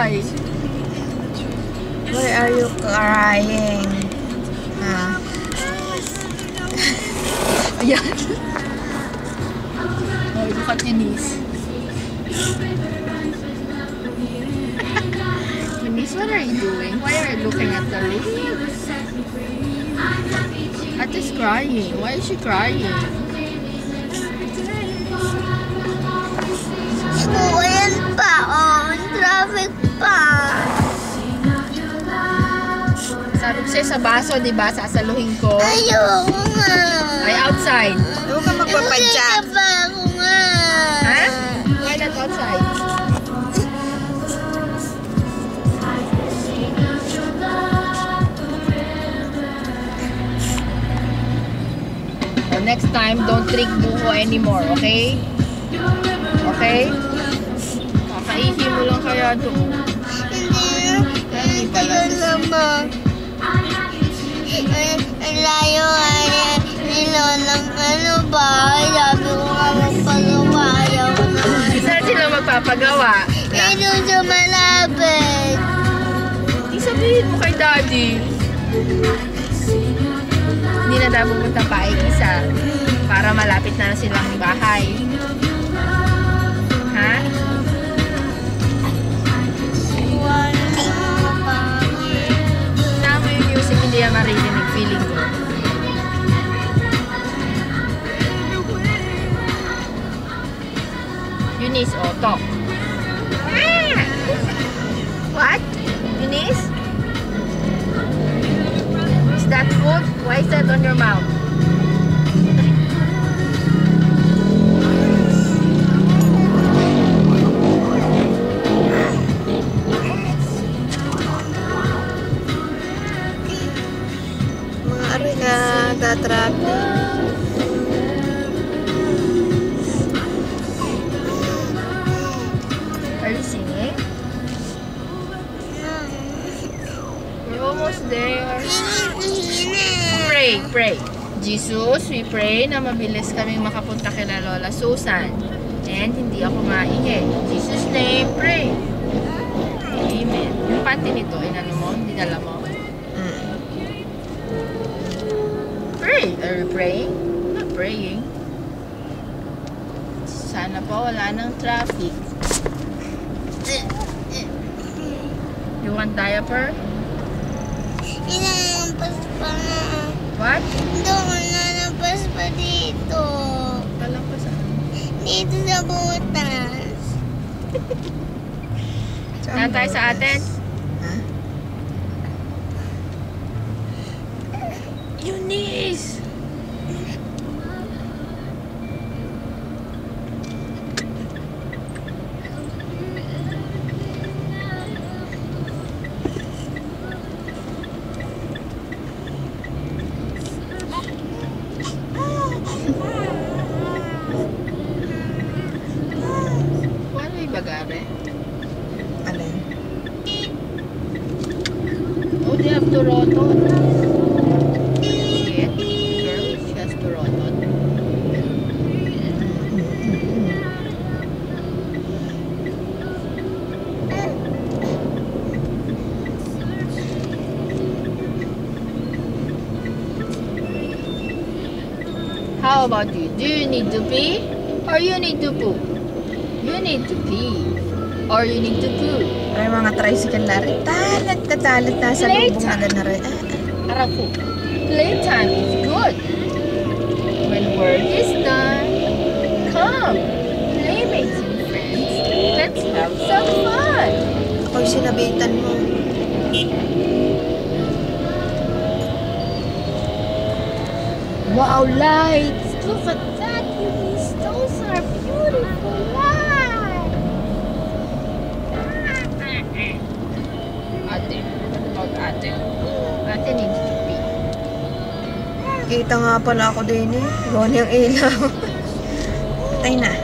Why? Why are you crying? Ayan. Oh, look at Eunice. Eunice, what are you doing? Why are you looking at the lips? Ate is crying. Why is she crying? Ayan pa, traffic pa. Sabi ko sa'yo sa baso, di ba? Sasaluhin ko. Ayoko nga. Ay, outside. Huwag ka magpapadyak. Ayoko pa ako nga. Ha? Why not outside? So next time, don't trick buho anymore, okay? Okay? Kakaihi mo lang kaya doon. Hindi pala naman. Ang layo nilalang ano ba? Sabi ko nga magpagawa. Ayaw ko naman. Saan sila magpapagawa? Doon sa malapit. Sabihin mo kay Daddy. Hindi na daw pupunta pa isa para malapit na silang bahay. Ha? Tama yung music, hindi yan maririnig. Feeling ko. Eunice, talk. What? Eunice? Is that food? Why is that on your mouth? Maaari ka tatrapin. Are you singing? We're almost there. Pray, pray. Jesus, we pray na mabilis kaming makapunta kina Lola Susan. And hindi ako maihi. In Jesus' name, pray. Amen. Yung panty nito, inano mo? Dinala mo? Pray. Are you praying? I'm not praying. Sana pa wala ng traffic. You want diaper? Inampas pa nga. What? Doon, nanapas pa dito. Kalang pa saan? Dito sa butas. Saan tayo sa atin? Ha? Eunice! Paano yung bagare? Alin? Oh, they have Toronto. See it? Girl, she has Toronto. How about you? Do you need to pee? Or you need to poo? You need to pee. Or you need to poo. Ay, mga tricycle na rin. Talat na sa lubong na gana rin. Arapo. Playtime is good. When work is done, come. Playmates and friends, let's have some fun. Ako'y sinabitan mo. Wow, lights! Look at that, Eunice. Those are beautiful lights. Ate, what about ate? Ate needs to pee. Kita nga pala ako din eh. Gawa niyang ilaw. Patay na.